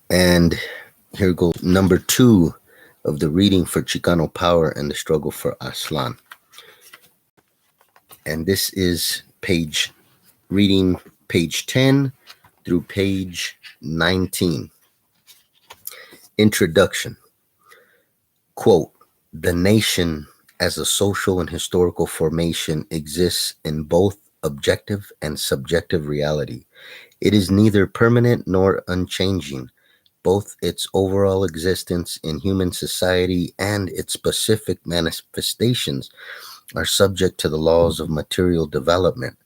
And here goes number 2 of the reading for Chicano Power and the Struggle for Aslan. And this is reading page 10 through page 19. Introduction. Quote, the nation as a social and historical formation exists in both objective and subjective reality. It is neither permanent nor unchanging. Both its overall existence in human society and its specific manifestations are subject to the laws of material development.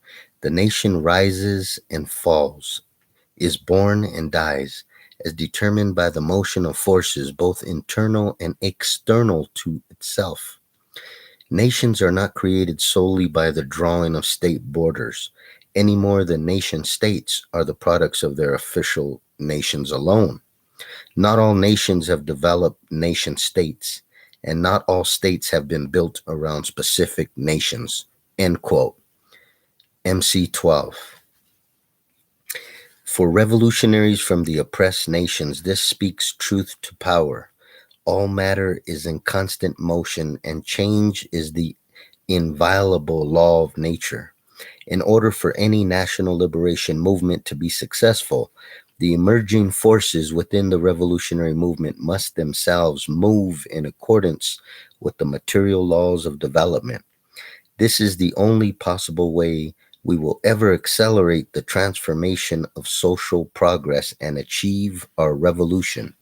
The nation rises and falls, is born and dies, as determined by the motion of forces both internal and external to itself. Nations are not created solely by the drawing of state borders, any more than nation states are the products of their official nations alone. Not all nations have developed nation states, and not all states have been built around specific nations. End quote. MC 12. For revolutionaries from the oppressed nations, this speaks truth to power. All matter is in constant motion, and change is the inviolable law of nature. In order for any national liberation movement to be successful, the emerging forces within the revolutionary movement must themselves move in accordance with the material laws of development. This is the only possible way we will ever accelerate the transformation of social progress and achieve our revolution.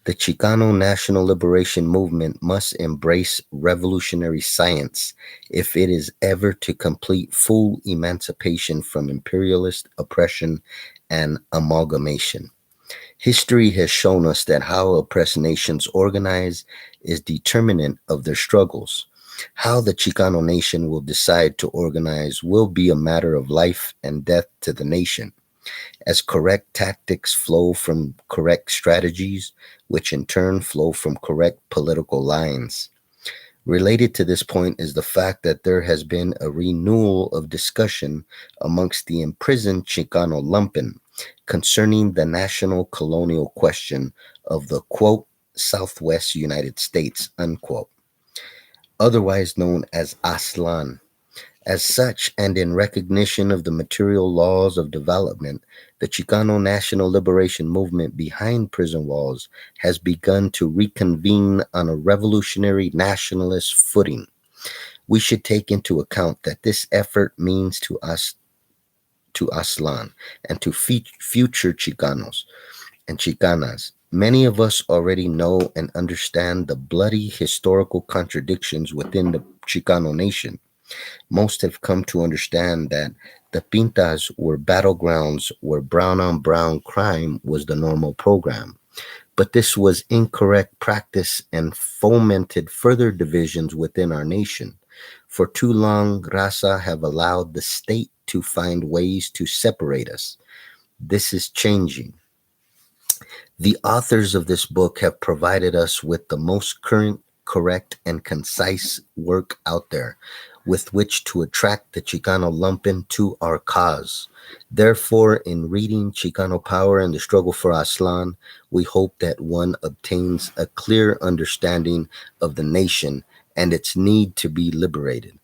The Chicano National Liberation Movement must embrace revolutionary science if it is ever to complete full emancipation from imperialist oppression and amalgamation. History has shown us that how oppressed nations organize is determinant of their struggles. How the Chicano nation will decide to organize will be a matter of life and death to the nation, as correct tactics flow from correct strategies, which in turn flow from correct political lines. Related to this point is the fact that there has been a renewal of discussion amongst the imprisoned Chicano lumpen concerning the national colonial question of the quote, Southwest United States, unquote, otherwise known as Aslan. As such, and in recognition of the material laws of development, the Chicano National Liberation Movement behind prison walls has begun to reconvene on a revolutionary nationalist footing. We should take into account that this effort means to us, to Aslan, and to future Chicanos and Chicanas. Many of us already know and understand the bloody historical contradictions within the Chicano nation. Most have come to understand that the Pintas were battlegrounds where brown on brown crime was the normal program. But this was incorrect practice and fomented further divisions within our nation. For too long, Raza have allowed the state to find ways to separate us. This is changing. The authors of this book have provided us with the most current, correct, and concise work out there with which to attract the Chicano lumpen to our cause. Therefore, in reading Chicano Power and the Struggle for Aslan, we hope that one obtains a clear understanding of the nation and its need to be liberated.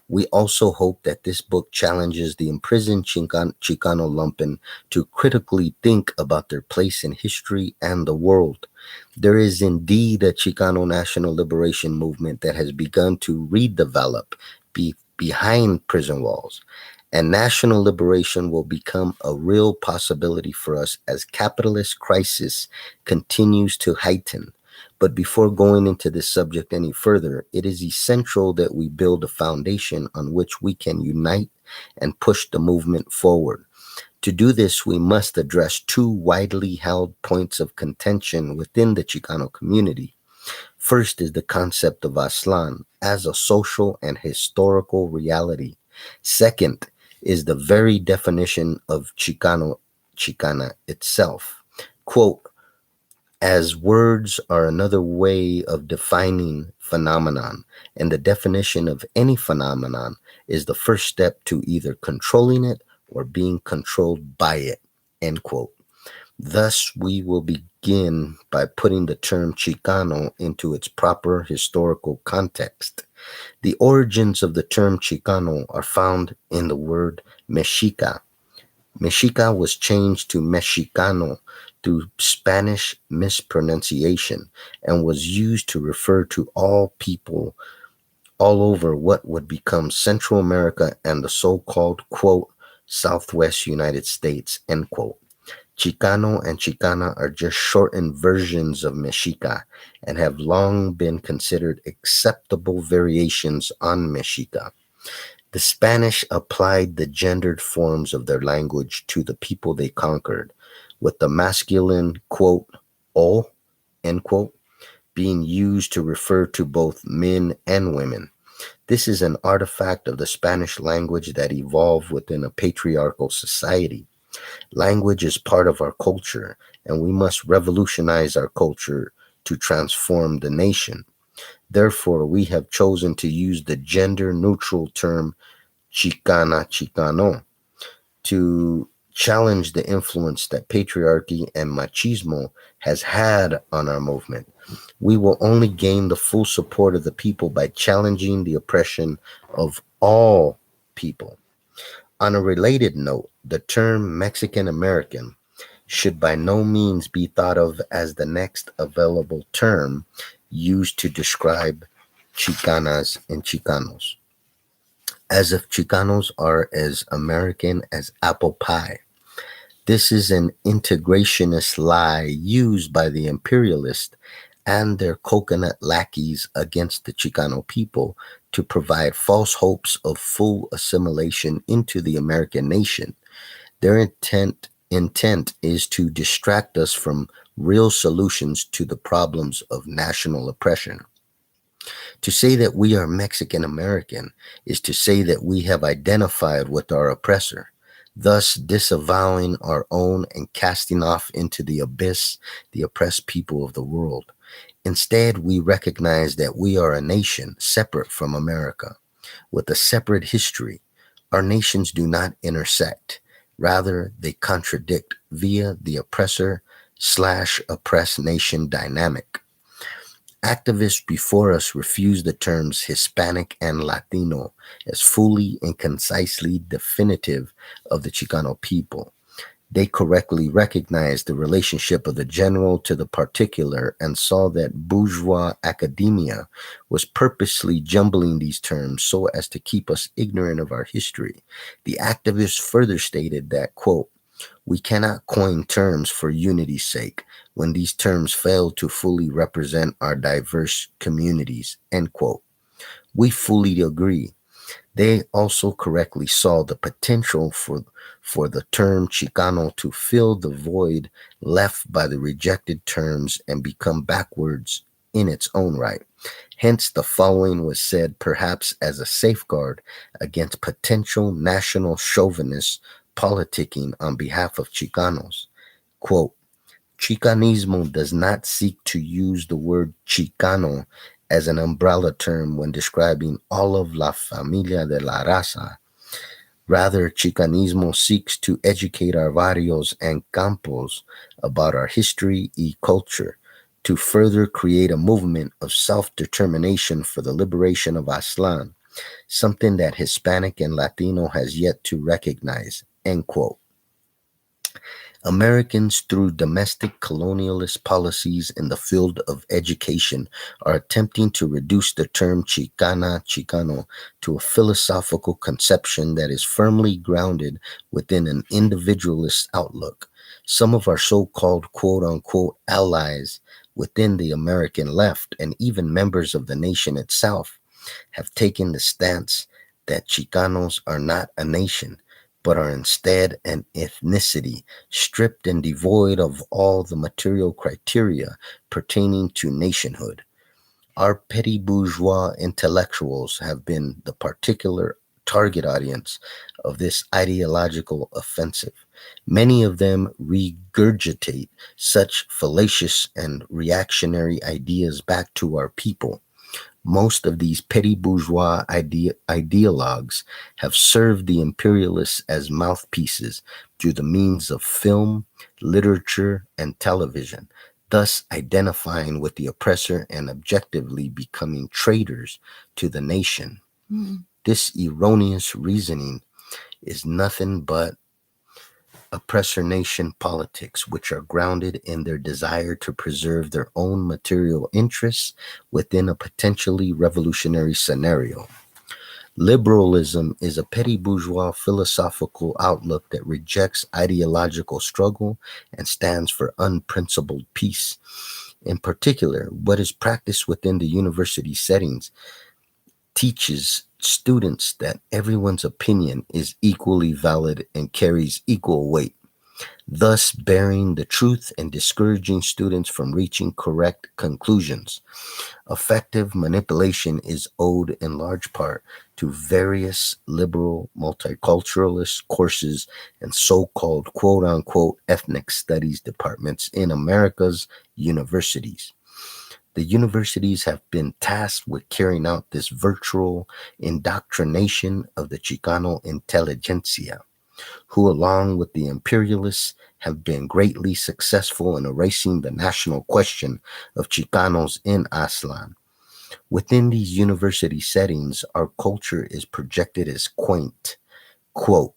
We also hope that this book challenges the imprisoned Chicano lumpen to critically think about their place in history and the world. There is indeed a Chicano national liberation movement that has begun to redevelop behind prison walls, and national liberation will become a real possibility for us as capitalist crisis continues to heighten. But before going into this subject any further, it is essential that we build a foundation on which we can unite and push the movement forward. To do this, we must address two widely held points of contention within the Chicano community. First is the concept of Aslan as a social and historical reality. Second is the very definition of Chicana itself. Quote, as words are another way of defining phenomenon, and the definition of any phenomenon is the first step to either controlling it or being controlled by it. End quote. Thus, we will begin by putting the term Chicano into its proper historical context. The origins of the term Chicano are found in the word Mexica. Mexica was changed to Mexicano through Spanish mispronunciation and was used to refer to all people all over what would become Central America and the so-called, quote, Southwest United States, end quote. Chicano and Chicana are just shortened versions of Mexica and have long been considered acceptable variations on Mexica. The Spanish applied the gendered forms of their language to the people they conquered, with the masculine, quote, o, end quote, being used to refer to both men and women. This is an artifact of the Spanish language that evolved within a patriarchal society. Language is part of our culture, and we must revolutionize our culture to transform the nation. Therefore, we have chosen to use the gender neutral term Chicana Chicano to challenge the influence that patriarchy and machismo has had on our movement. We will only gain the full support of the people by challenging the oppression of all people. On a related note, the term Mexican American should by no means be thought of as the next available term used to describe Chicanas and Chicanos, as if Chicanos are as American as apple pie. This is an integrationist lie used by the imperialists and their coconut lackeys against the Chicano people to provide false hopes of full assimilation into the American nation. Their intent is to distract us from real solutions to the problems of national oppression. To say that we are Mexican American is to say that we have identified with our oppressor, thus disavowing our own and casting off into the abyss the oppressed people of the world. Instead, we recognize that we are a nation separate from America, with a separate history. Our nations do not intersect. Rather, they contradict via the oppressor slash oppressed nation dynamic. Activists before us refused the terms Hispanic and Latino as fully and concisely definitive of the Chicano people. They correctly recognized the relationship of the general to the particular and saw that bourgeois academia was purposely jumbling these terms so as to keep us ignorant of our history. The activists further stated that, quote, we cannot coin terms for unity's sake when these terms fail to fully represent our diverse communities, end quote. We fully agree. They also correctly saw the potential for the term Chicano to fill the void left by the rejected terms and become backwards in its own right. Hence, the following was said perhaps as a safeguard against potential national chauvinists politicking on behalf of Chicanos. Quote, Chicanismo does not seek to use the word Chicano as an umbrella term when describing all of la familia de la raza. Rather, Chicanismo seeks to educate our barrios and campos about our history and culture, to further create a movement of self-determination for the liberation of Aslan, something that Hispanic and Latino has yet to recognize, end quote. Americans, through domestic colonialist policies in the field of education, are attempting to reduce the term Chicana, Chicano to a philosophical conception that is firmly grounded within an individualist outlook. Some of our so-called quote-unquote allies within the American left and even members of the nation itself have taken the stance that Chicanos are not a nation, but are instead an ethnicity, stripped and devoid of all the material criteria pertaining to nationhood. Our petty bourgeois intellectuals have been the particular target audience of this ideological offensive. Many of them regurgitate such fallacious and reactionary ideas back to our people. Most of these petty bourgeois ideologues have served the imperialists as mouthpieces through the means of film, literature, and television. thus identifying with the oppressor and objectively becoming traitors to the nation. This erroneous reasoning is nothing but oppressor nation politics, which are grounded in their desire to preserve their own material interests within a potentially revolutionary scenario. Liberalism is a petty bourgeois philosophical outlook that rejects ideological struggle and stands for unprincipled peace. In particular, what is practiced within the university settings teaches students that everyone's opinion is equally valid and carries equal weight, thus bearing the truth and discouraging students from reaching correct conclusions. Effective manipulation is owed in large part to various liberal multiculturalist courses and so called quote unquote ethnic studies departments in America's universities. The universities have been tasked with carrying out this virtual indoctrination of the Chicano intelligentsia, who, along with the imperialists, have been greatly successful in erasing the national question of Chicanos in Aslan. Within these university settings, our culture is projected as quaint. Quote,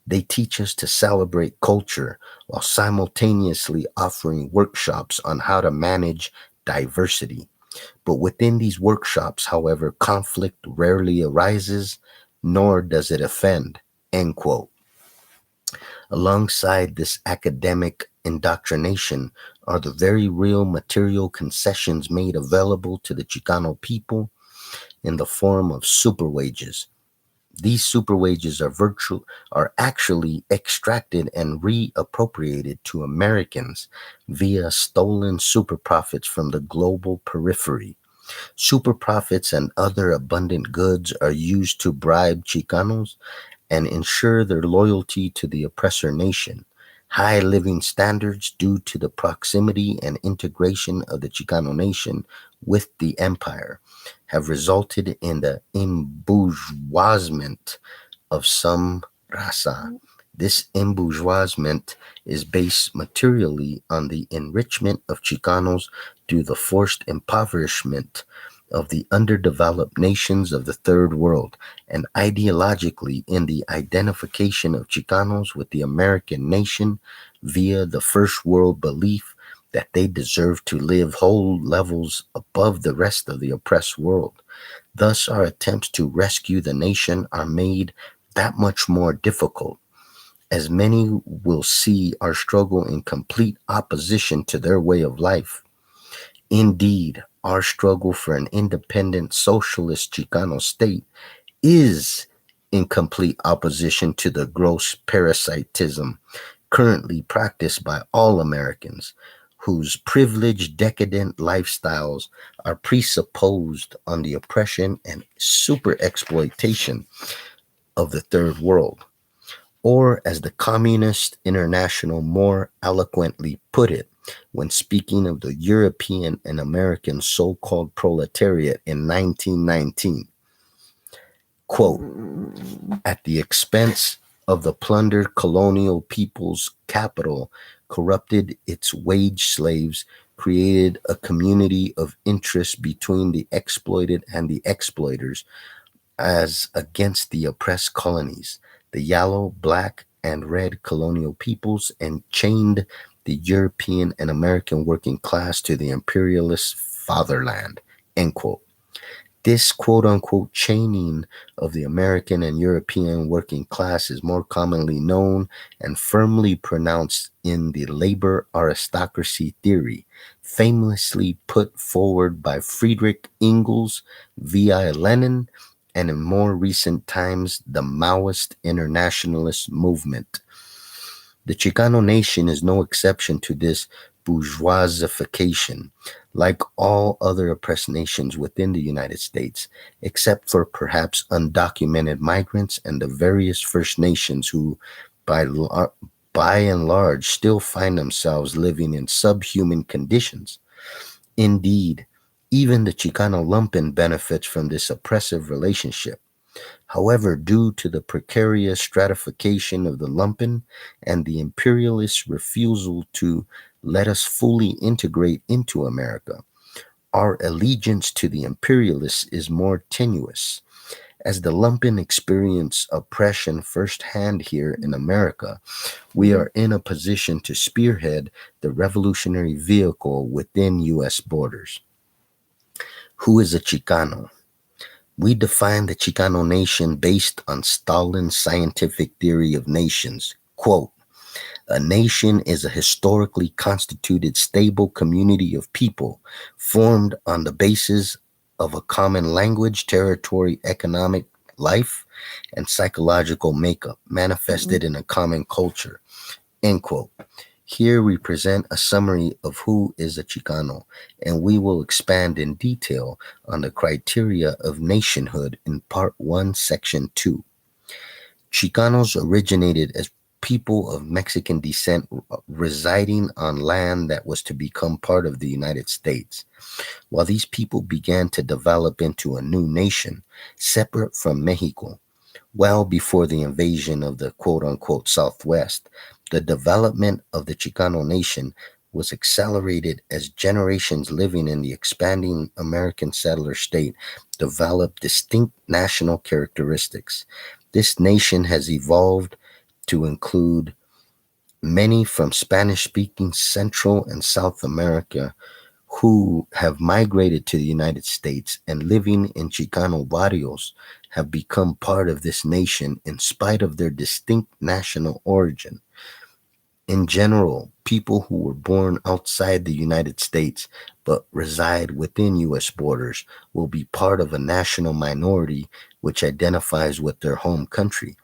they teach us to celebrate culture while simultaneously offering workshops on how to manage diversity. But within these workshops, however, conflict rarely arises, nor does it offend. End quote. Alongside this academic indoctrination are the very real material concessions made available to the Chicano people in the form of super wages. These super wages are actually extracted and reappropriated to Americans via stolen super profits from the global periphery. Super profits and other abundant goods are used to bribe Chicanos and ensure their loyalty to the oppressor nation. High living standards due to the proximity and integration of the Chicano nation with the empire have resulted in the embourgeoisement of some raza. This embourgeoisement is based materially on the enrichment of Chicanos through the forced impoverishment of the underdeveloped nations of the Third World, and ideologically in the identification of Chicanos with the American nation via the First World belief that they deserve to live whole levels above the rest of the oppressed world. Thus, our attempts to rescue the nation are made that much more difficult, as many will see our struggle in complete opposition to their way of life. Indeed, our struggle for an independent socialist Chicano state is in complete opposition to the gross parasitism currently practiced by all Americans, whose privileged, decadent lifestyles are presupposed on the oppression and super exploitation of the Third World. Or, as the Communist International more eloquently put it when speaking of the European and American so called proletariat in 1919, quote, at the expense of the plundered colonial people's capital, corrupted its wage slaves, created a community of interest between the exploited and the exploiters, as against the oppressed colonies, the yellow, black, and red colonial peoples, and chained the European and American working class to the imperialist fatherland. End quote. This quote unquote chaining of the American and European working class is more commonly known and firmly pronounced in the labor aristocracy theory, famously put forward by Friedrich Engels, V.I. Lenin, and in more recent times, the Maoist internationalist movement. The Chicano nation is no exception to this bourgeoisification, like all other oppressed nations within the United States, except for perhaps undocumented migrants and the various First Nations who, by and large, still find themselves living in subhuman conditions. Indeed, even the Chicano lumpen benefits from this oppressive relationship. However, due to the precarious stratification of the lumpen and the imperialist refusal to Let us fully integrate into America. Our allegiance to the imperialists is more tenuous. As the lumpen experience oppression firsthand here in America, we are in a position to spearhead the revolutionary vehicle within U.S. borders. Who is a Chicano? We define the Chicano nation based on Stalin's scientific theory of nations. Quote, a nation is a historically constituted, stable community of people formed on the basis of a common language, territory, economic life, and psychological makeup manifested in a common culture. End quote. Here we present a summary of who is a Chicano, and we will expand in detail on the criteria of nationhood in Part 1, Section 2. Chicanos originated as people of Mexican descent residing on land that was to become part of the United States. While these people began to develop into a new nation, separate from Mexico, well before the invasion of the quote unquote Southwest, the development of the Chicano nation was accelerated as generations living in the expanding American settler state developed distinct national characteristics. This nation has evolved to include many from Spanish speaking Central and South America who have migrated to the United States and living in Chicano barrios have become part of this nation in spite of their distinct national origin. In general, people who were born outside the United States but reside within U.S. borders will be part of a national minority which identifies with their home country.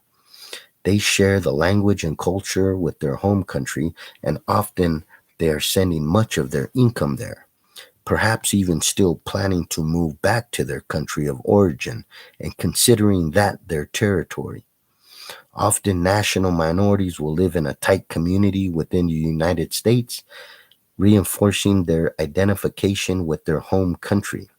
They share the language and culture with their home country, and often they are sending much of their income there, perhaps even still planning to move back to their country of origin and considering that their territory. Often, national minorities will live in a tight community within the United States, reinforcing their identification with their home country.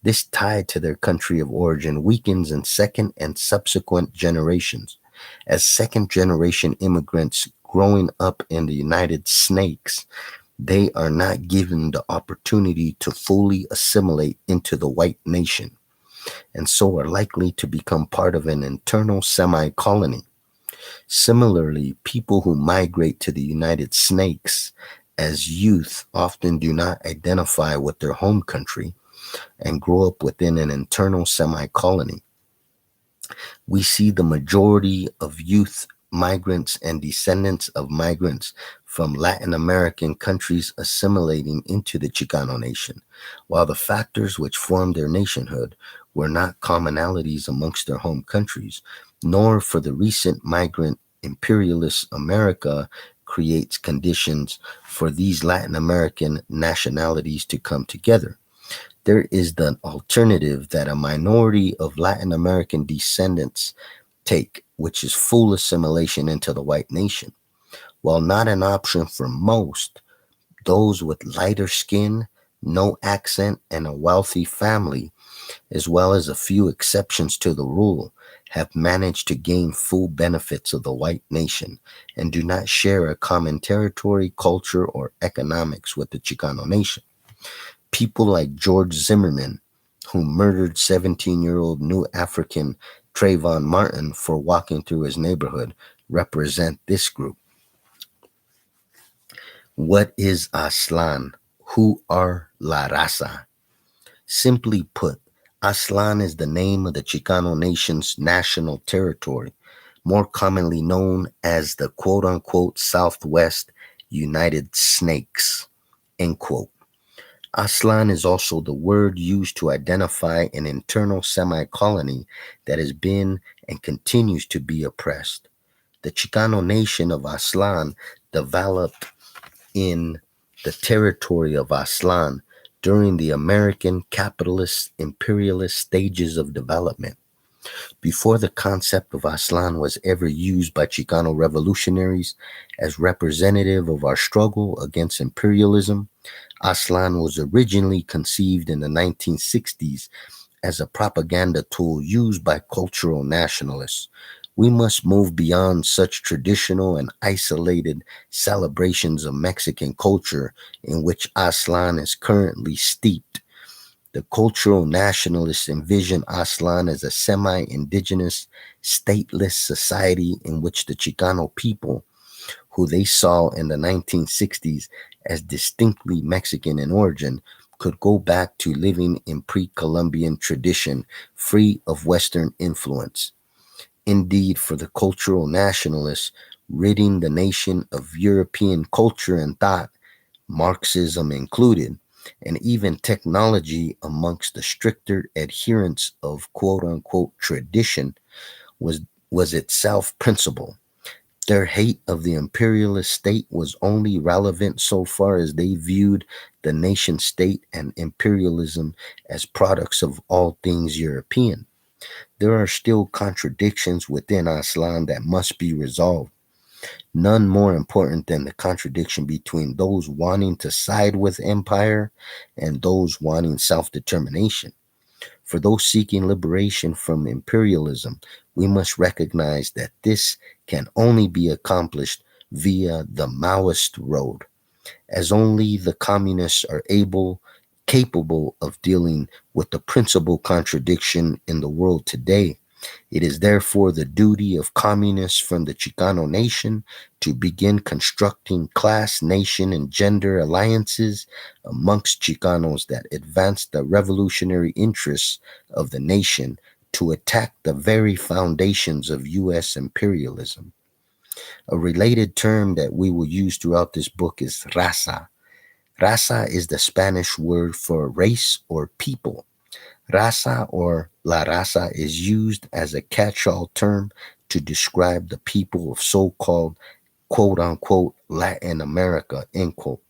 This tie to their country of origin weakens in second and subsequent generations. As second generation immigrants growing up in the United Snakes, they are not given the opportunity to fully assimilate into the white nation, and so are likely to become part of an internal semi colony. Similarly, people who migrate to the United Snakes as youth often do not identify with their home country and grow up within an internal semi colony. We see the majority of youth migrants and descendants of migrants from Latin American countries assimilating into the Chicano nation, while the factors which formed their nationhood were not commonalities amongst their home countries, nor for the recent migrant imperialist America creates conditions for these Latin American nationalities to come together. There is the alternative that a minority of Latin American descendants take, which is full assimilation into the white nation. While not an option for most, those with lighter skin, no accent, and a wealthy family, as well as a few exceptions to the rule, have managed to gain full benefits of the white nation and do not share a common territory, culture, or economics with the Chicano nation. People like George Zimmerman, who murdered 17-year-old new African Trayvon Martin for walking through his neighborhood, represent this group. What is Aslan? Who are La Raza? Simply put, Aslan is the name of the Chicano nation's national territory, more commonly known as the quote unquote Southwest United Snakes. End quote. Aslan is also the word used to identify an internal semi colony that has been and continues to be oppressed. The Chicano nation of Aslan developed in the territory of Aslan during the American capitalist imperialist stages of development. Before the concept of Aslan was ever used by Chicano revolutionaries as representative of our struggle against imperialism, Aslan was originally conceived in the 1960s as a propaganda tool used by cultural nationalists. We must move beyond such traditional and isolated celebrations of Mexican culture in which Aslan is currently steeped. The cultural nationalists envision Aslan as a semi indigenous, stateless society in which the Chicano people, who they saw in the 1960s as distinctly Mexican in origin, could go back to living in pre Columbian tradition, free of Western influence. Indeed, for the cultural nationalists, ridding the nation of European culture and thought, Marxism included, and even technology amongst the stricter adherents of quote unquote tradition was, was itself principle. Their hate of the imperialist state was only relevant so far as they viewed the nation state and imperialism as products of all things European. There are still contradictions within Aslan that must be resolved, none more important than the contradiction between those wanting to side with empire and those wanting self determination. For those seeking liberation from imperialism, we must recognize that this can only be accomplished via the Maoist road, as only the communists are capable of dealing with the principal contradiction in the world today. It is therefore the duty of communists from the Chicano nation to begin constructing class, nation, and gender alliances amongst Chicanos that advance the revolutionary interests of the nation to attack the very foundations of U.S. imperialism. A related term that we will use throughout this book is raza. Raza is the Spanish word for race or people. Raza or la raza is used as a catch all term to describe the people of so called quote unquote Latin America, end quote.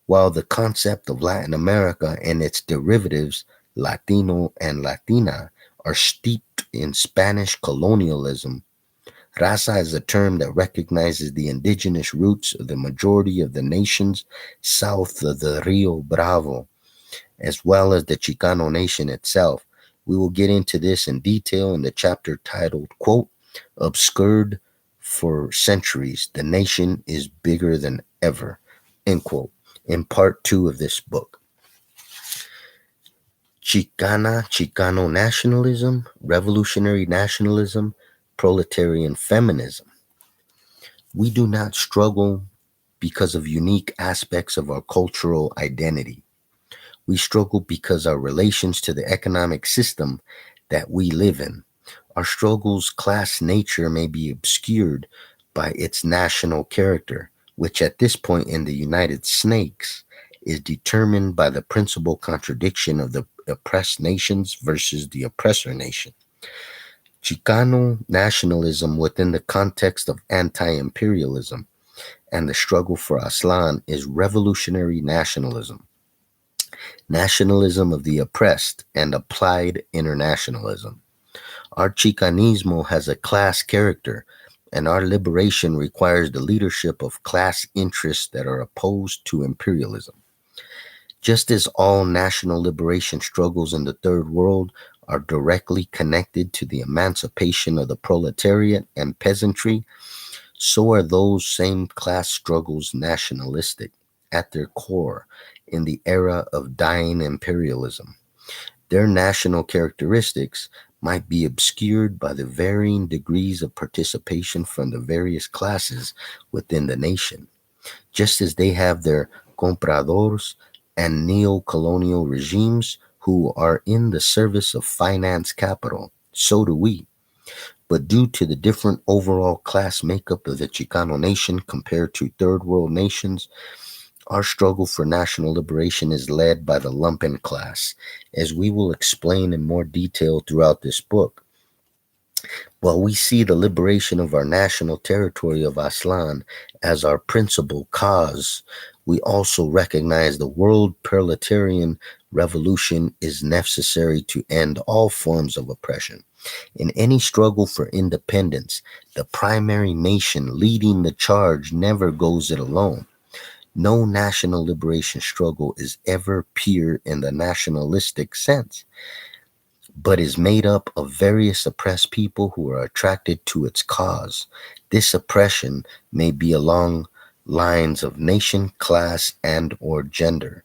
While the concept of Latin America and its derivatives, Latino and Latina, are steeped in Spanish colonialism, raza is a term that recognizes the indigenous roots of the majority of the nations south of the Rio Bravo, as well as the Chicano nation itself. We will get into this in detail in the chapter titled, quote, Obscured for Centuries, the Nation is Bigger Than Ever, end quote, in part two of this book. Chicano nationalism, revolutionary nationalism, proletarian feminism. We do not struggle because of unique aspects of our cultural identity. We struggle because our relations to the economic system that we live in. Our struggle's class nature may be obscured by its national character, which at this point in the United Snakes is determined by the principal contradiction of the oppressed nations versus the oppressor nation. Chicano nationalism within the context of anti-imperialism and the struggle for Aslan is revolutionary nationalism, nationalism of the oppressed, and applied internationalism. Our Chicanismo has a class character, and our liberation requires the leadership of class interests that are opposed to imperialism. Just as all national liberation struggles in the Third World are directly connected to the emancipation of the proletariat and peasantry, so are those same class struggles nationalistic at their core in the era of dying imperialism. Their national characteristics might be obscured by the varying degrees of participation from the various classes within the nation, just as they have their compradores and neo-colonial regimes who are in the service of finance capital. So do we. But due to the different overall class makeup of the Chicano nation compared to third world nations, our struggle for national liberation is led by the lumpen class, as we will explain in more detail throughout this book. While we see the liberation of our national territory of Aslan as our principal cause, we also recognize the world proletarian revolution is necessary to end all forms of oppression. In any struggle for independence, the primary nation leading the charge never goes it alone. No national liberation struggle is ever pure in the nationalistic sense. but is made up of various oppressed people who are attracted to its cause. This oppression may be along lines of nation, class, and or gender.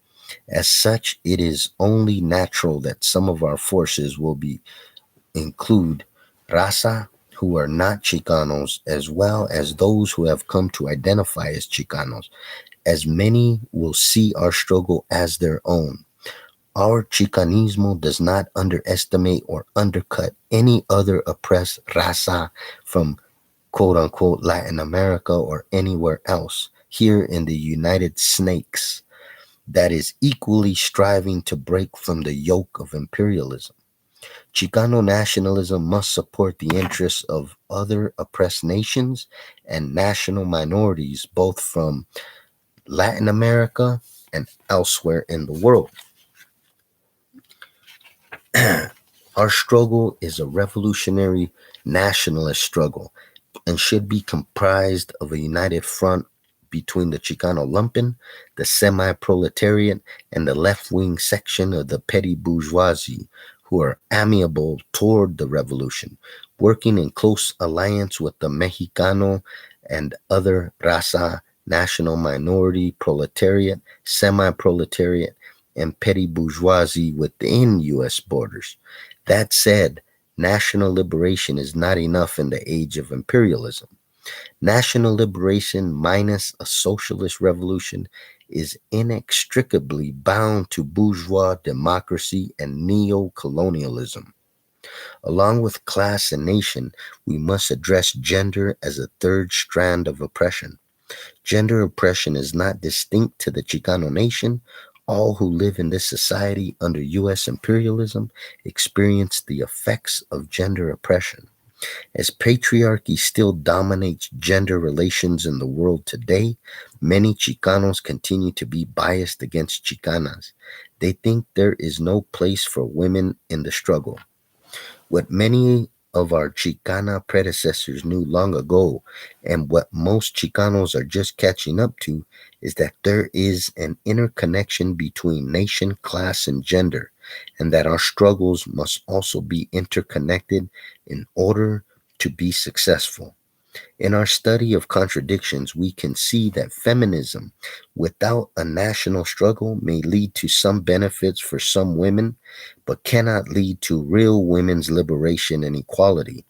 As such, it is only natural that some of our forces will be include raza, who are not Chicanos, as well as those who have come to identify as Chicanos, as many will see our struggle as their own. Our Chicanismo does not underestimate or undercut any other oppressed raza from quote unquote Latin America or anywhere else here in the United Snakes that is equally striving to break from the yoke of imperialism. Chicano nationalism must support the interests of other oppressed nations and national minorities, both from Latin America and elsewhere in the world. Our struggle is a revolutionary nationalist struggle and should be comprised of a united front between the Chicano lumpen, the semi proletariat, and the left wing section of the petty bourgeoisie, who are amiable toward the revolution, working in close alliance with the Mexicano and other raza, national minority, proletariat, semi proletariat, and petty bourgeoisie within U.S. borders. That said, national liberation is not enough in the age of imperialism. National liberation minus a socialist revolution is inextricably bound to bourgeois democracy and neo colonialism. Along with class and nation, we must address gender as a third strand of oppression. Gender oppression is not distinct to the Chicano nation. All who live in this society under U.S. imperialism experience the effects of gender oppression. As patriarchy still dominates gender relations in the world today, many Chicanos continue to be biased against Chicanas. They think there is no place for women in the struggle. What many of our Chicana predecessors knew long ago, and what most Chicanos are just catching up to, is that there is an interconnection between nation, class, and gender, and that our struggles must also be interconnected in order to be successful. In our study of contradictions, we can see that feminism without a national struggle may lead to some benefits for some women, but cannot lead to real women's liberation and equality.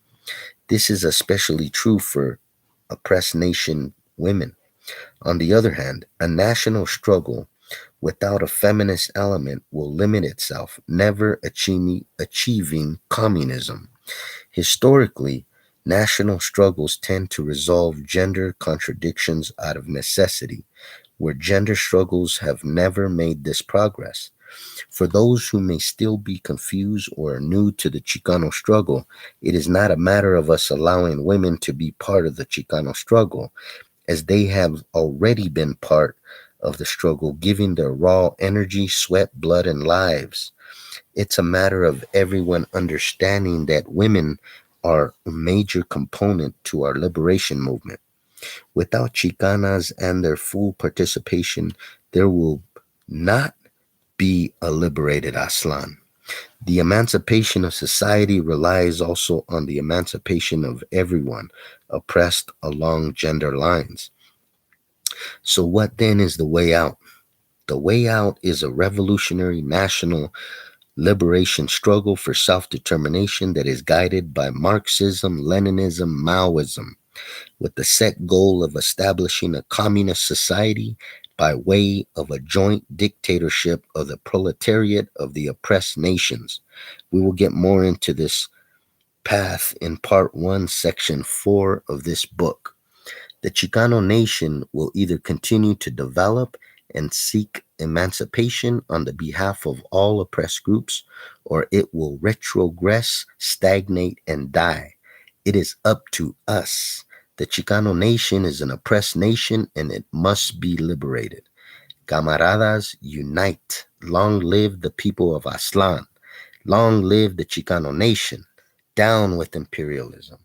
This is especially true for oppressed nation women. On the other hand, a national struggle without a feminist element will limit itself, never achieving communism. Historically, national struggles tend to resolve gender contradictions out of necessity, where gender struggles have never made this progress. For those who may still be confused or are new to the Chicano struggle, it is not a matter of us allowing women to be part of the Chicano struggle, as they have already been part of the struggle, giving their raw energy, sweat, blood, and lives. It's a matter of everyone understanding that women are a major component to our liberation movement. Without Chicanas and their full participation, there will not be a liberated Aslan. The emancipation of society relies also on the emancipation of everyone oppressed along gender lines. So, what then is the way out? The way out is a revolutionary national liberation struggle for self determination that is guided by Marxism, Leninism, Maoism, with the set goal of establishing a communist society by way of a joint dictatorship of the proletariat of the oppressed nations. We will get more into this path in part 1, section 4 of this book. The Chicano nation will either continue to develop and seek emancipation on the behalf of all oppressed groups, or it will retrogress, stagnate, and die. It is up to us. The Chicano nation is an oppressed nation and it must be liberated. Camaradas, unite. Long live the people of Aslan. Long live the Chicano nation. Down with imperialism.